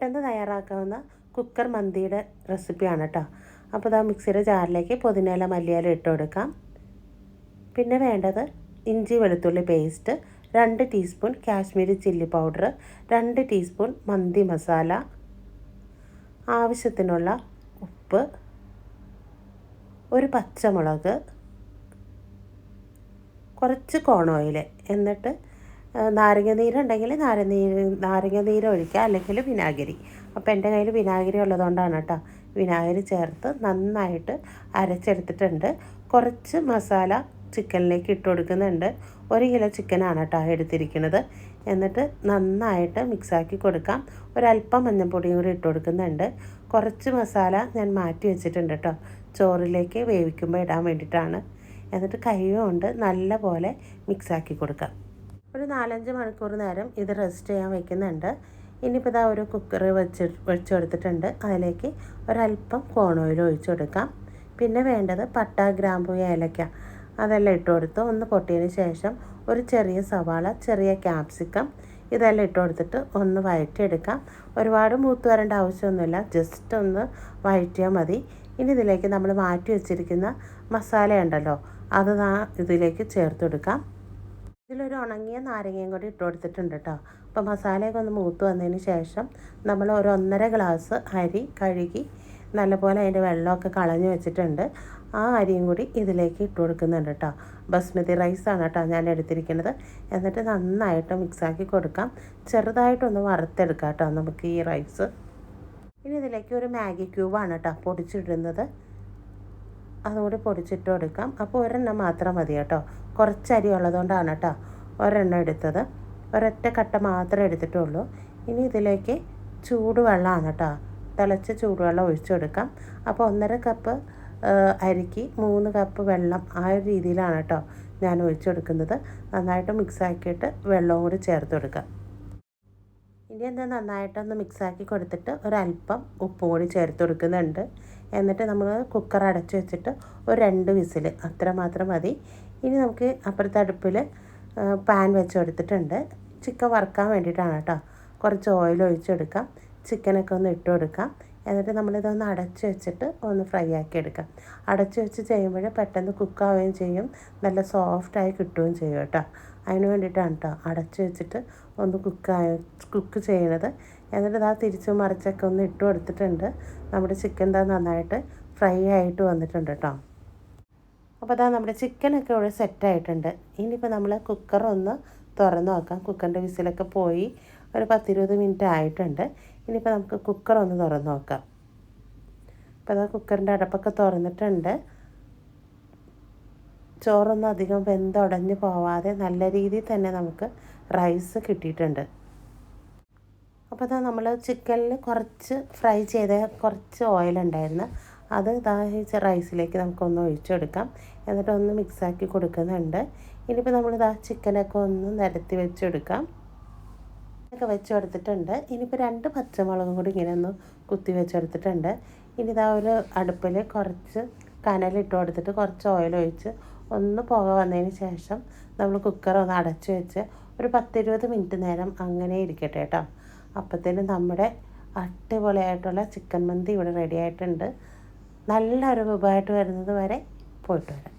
പെട്ടെന്ന് തയ്യാറാക്കാവുന്ന കുക്കർ മന്തിയുടെ റെസിപ്പിയാണ് കേട്ടോ. അപ്പോൾ ഇതാ മിക്സിയുടെ ജാറിലേക്ക് പുതിനയില മല്ലിയില ഇട്ട് കൊടുക്കാം. പിന്നെ വേണ്ടത് ഇഞ്ചി വെളുത്തുള്ളി paste, 2 teaspoon Kashmiri chilli powder, 2 teaspoon mandi masala, ആവശ്യത്തിനുള്ള ഉപ്പ്, ഒരു പച്ചമുളക്, കുറച്ച് കോൺ ഓയിൽ. എന്നിട്ട് നാരങ്ങ നീരുണ്ടെങ്കിൽ നാരങ്ങ നീര് ഒഴിക്കുക, അല്ലെങ്കിൽ വിനാഗിരി. അപ്പോൾ എൻ്റെ കയ്യിൽ വിനാഗിരി ഉള്ളതുകൊണ്ടാണ് കേട്ടോ വിനാഗിരി ചേർത്ത് നന്നായിട്ട് അരച്ചെടുത്തിട്ടുണ്ട്. കുറച്ച് മസാല ചിക്കനിലേക്ക് ഇട്ട് കൊടുക്കുന്നുണ്ട്. 1 കിലോ ചിക്കനാണ് കേട്ടോ എടുത്തിരിക്കുന്നത്. എന്നിട്ട് നന്നായിട്ട് മിക്സാക്കി കൊടുക്കാം. ഒരല്പം മഞ്ഞൾപ്പൊടിയും കൂടി ഇട്ട് കൊടുക്കുന്നുണ്ട്. കുറച്ച് മസാല ഞാൻ മാറ്റി വെച്ചിട്ടുണ്ട് കേട്ടോ, ചോറിലേക്ക് വേവിക്കുമ്പോൾ ഇടാൻ വേണ്ടിയിട്ടാണ്. എന്നിട്ട് കൈ കൊണ്ട് നല്ല പോലെ മിക്സാക്കി കൊടുക്കാം. ഒരു 4-5 മണിക്കൂർ നേരം ഇത് റെസ്റ്റ് ചെയ്യാൻ വയ്ക്കുന്നുണ്ട്. ഇനിയിപ്പോൾ ഇതാ ഒരു കുക്കർ വെച്ചെടുത്തിട്ടുണ്ട്. അതിലേക്ക് ഒരല്പം കോൺ ഓയിൽ ഒഴിച്ചു കൊടുക്കാം. പിന്നെ വേണ്ടത് പട്ട, ഗ്രാമ്പു, ഏലക്ക അതെല്ലാം ഇട്ട് കൊടുത്ത് ഒന്ന് പൊട്ടിയതിന് ശേഷം ഒരു ചെറിയ സവാള, ചെറിയ ക്യാപ്സിക്കം ഇതെല്ലാം ഇട്ട് കൊടുത്തിട്ട് ഒന്ന് വഴറ്റിയെടുക്കാം. ഒരുപാട് മൂത്ത് വരേണ്ട ആവശ്യമൊന്നുമില്ല, ജസ്റ്റ് ഒന്ന് വഴറ്റിയാൽ മതി. ഇനി ഇതിലേക്ക് നമ്മൾ മാറ്റി വെച്ചിരിക്കുന്ന മസാല ഉണ്ടല്ലോ, അത് ഇതിലേക്ക് ചേർത്ത് കൊടുക്കാം. ഇതിലൊരു ഉണങ്ങിയ നാരങ്ങയും കൂടി ഇട്ട് കൊടുത്തിട്ടുണ്ട് കേട്ടോ. അപ്പോൾ മസാലയൊക്കെ ഒന്ന് മൂത്ത് വന്നതിന് ശേഷം നമ്മൾ ഒരു 1.5 ഗ്ലാസ് അരി കഴുകി നല്ലപോലെ അതിൻ്റെ വെള്ളമൊക്കെ കളഞ്ഞ് വെച്ചിട്ടുണ്ട്. ആ അരിയും കൂടി ഇതിലേക്ക് ഇട്ട് കൊടുക്കുന്നുണ്ട് കേട്ടോ. ബസ്മതി റൈസാണ് കേട്ടോ ഞാൻ എടുത്തിരിക്കുന്നത്. എന്നിട്ട് നന്നായിട്ട് മിക്സാക്കി കൊടുക്കാം. ചെറുതായിട്ടൊന്ന് വറുത്തെടുക്കാം കേട്ടോ നമുക്ക് ഈ റൈസ്. ഇനി ഇതിലേക്ക് ഒരു മാഗി ക്യൂബാണ് കേട്ടോ പൊടിച്ചിടുന്നത്, അതുകൂടി പൊടിച്ചിട്ട് കൊടുക്കാം. അപ്പോൾ ഒരെണ്ണം മാത്രം മതി കേട്ടോ, കുറച്ച് അരി ഉള്ളതുകൊണ്ടാണ് കേട്ടോ ഒരെണ്ണം എടുത്തത്. ഒരൊറ്റ കട്ട മാത്രമേ എടുത്തിട്ടുള്ളൂ. ഇനി ഇതിലേക്ക് ചൂടുവെള്ളമാണ് കേട്ടോ, തിളച്ച ചൂടുവെള്ളം ഒഴിച്ചു കൊടുക്കാം. അപ്പോൾ 1.5 കപ്പ് അരിക്ക് 3 കപ്പ് വെള്ളം, ആ ഒരു രീതിയിലാണ് കേട്ടോ ഞാൻ ഒഴിച്ചു കൊടുക്കുന്നത്. നന്നായിട്ട് മിക്സാക്കിയിട്ട് വെള്ളവും കൂടി ചേർത്ത് കൊടുക്കാം. ഇനി എന്താ നന്നായിട്ടൊന്ന് മിക്സാക്കി കൊടുത്തിട്ട് ഒരല്പം ഉപ്പും കൂടി ചേർത്ത് കൊടുക്കുന്നുണ്ട്. എന്നിട്ട് നമ്മൾ കുക്കർ അടച്ച് വെച്ചിട്ട് ഒരു 2 വിസിൽ അത്രമാത്രം മതി. ഇനി നമുക്ക് അപ്പുറത്തെ അടുപ്പിൽ പാൻ വെച്ച് കൊടുത്തിട്ടുണ്ട്. ചിക്കൻ വറുക്കാൻ വേണ്ടിയിട്ടാണ് കേട്ടോ. കുറച്ച് ഓയിൽ ഒഴിച്ചെടുക്കാം, ചിക്കനൊക്കെ ഒന്ന് ഇട്ട് കൊടുക്കാം. എന്നിട്ട് നമ്മളിതൊന്ന് അടച്ച് വെച്ചിട്ട് ഒന്ന് ഫ്രൈ ആക്കി എടുക്കാം. അടച്ച് വെച്ച് ചെയ്യുമ്പോൾ പെട്ടെന്ന് കുക്കാവുകയും ചെയ്യും, നല്ല സോഫ്റ്റായി കിട്ടുകയും ചെയ്യും കേട്ടോ. അതിന് വേണ്ടിയിട്ടാണ് കേട്ടോ അടച്ച് വെച്ചിട്ട് ഒന്ന് കുക്ക് ചെയ്യണത്. എന്നിട്ട് ഇതാ തിരിച്ച് മറിച്ചൊക്കെ ഒന്ന് ഇട്ട് കൊടുത്തിട്ടുണ്ട്. നമ്മുടെ ചിക്കൻ നന്നായിട്ട് ഫ്രൈ ആയിട്ട് വന്നിട്ടുണ്ട് കേട്ടോ. അപ്പോൾ അതാ നമ്മുടെ ചിക്കനൊക്കെ ഇവിടെ സെറ്റായിട്ടുണ്ട്. ഇനിയിപ്പോൾ നമ്മൾ കുക്കർ ഒന്ന് തുറന്ന് നോക്കാം. കുക്കറിൻ്റെ വിസിലൊക്കെ പോയി ഒരു 10-20 മിനിറ്റ് ആയിട്ടുണ്ട്. ഇനിയിപ്പോൾ നമുക്ക് കുക്കർ ഒന്ന് തുറന്ന് നോക്കാം. അപ്പോൾ അതാ കുക്കറിൻ്റെ അടപ്പൊക്കെ തുറന്നിട്ടുണ്ട്. ചോറൊന്നും അധികം വെന്തുടഞ്ഞ് പോവാതെ നല്ല രീതിയിൽ തന്നെ നമുക്ക് റൈസ് കിട്ടിയിട്ടുണ്ട്. അപ്പോൾ അതാ നമ്മൾ ചിക്കനിൽ കുറച്ച് ഫ്രൈ ചെയ്ത കുറച്ച് ഓയിലുണ്ടായിരുന്നു, അത് റൈസിലേക്ക് നമുക്കൊന്ന് ഒഴിച്ചെടുക്കാം. എന്നിട്ട് ഒന്ന് മിക്സാക്കി കൊടുക്കുന്നുണ്ട്. ഇനിയിപ്പോൾ നമ്മളിതാ ചിക്കനൊക്കെ ഒന്ന് നിരത്തി വെച്ചെടുക്കാം. ഒക്കെ വെച്ചെടുത്തിട്ടുണ്ട്. ഇനിയിപ്പോൾ 2 പച്ചമുളകും കൂടി ഇങ്ങനെ ഒന്ന് കുത്തി വെച്ചെടുത്തിട്ടുണ്ട്. ഇനി ഇതാ ഒരു അടുപ്പിൽ കുറച്ച് കനലിട്ട് കൊടുത്തിട്ട് കുറച്ച് ഓയിൽ ഒഴിച്ച് ഒന്ന് പുക വന്നതിന് ശേഷം നമ്മൾ കുക്കർ ഒന്ന് അടച്ച് വെച്ച് ഒരു 10-20 മിനിറ്റ് നേരം അങ്ങനെ ഇരിക്കട്ടെ കേട്ടോ. അപ്പോഴത്തേനും നമ്മുടെ അടിപൊളിയായിട്ടുള്ള ചിക്കൻ മന്തി ഇവിടെ റെഡി ആയിട്ടുണ്ട്. നല്ലൊരു വിഭവമായിട്ട് വരുന്നത് വരെ പോയിട്ട് വരാം.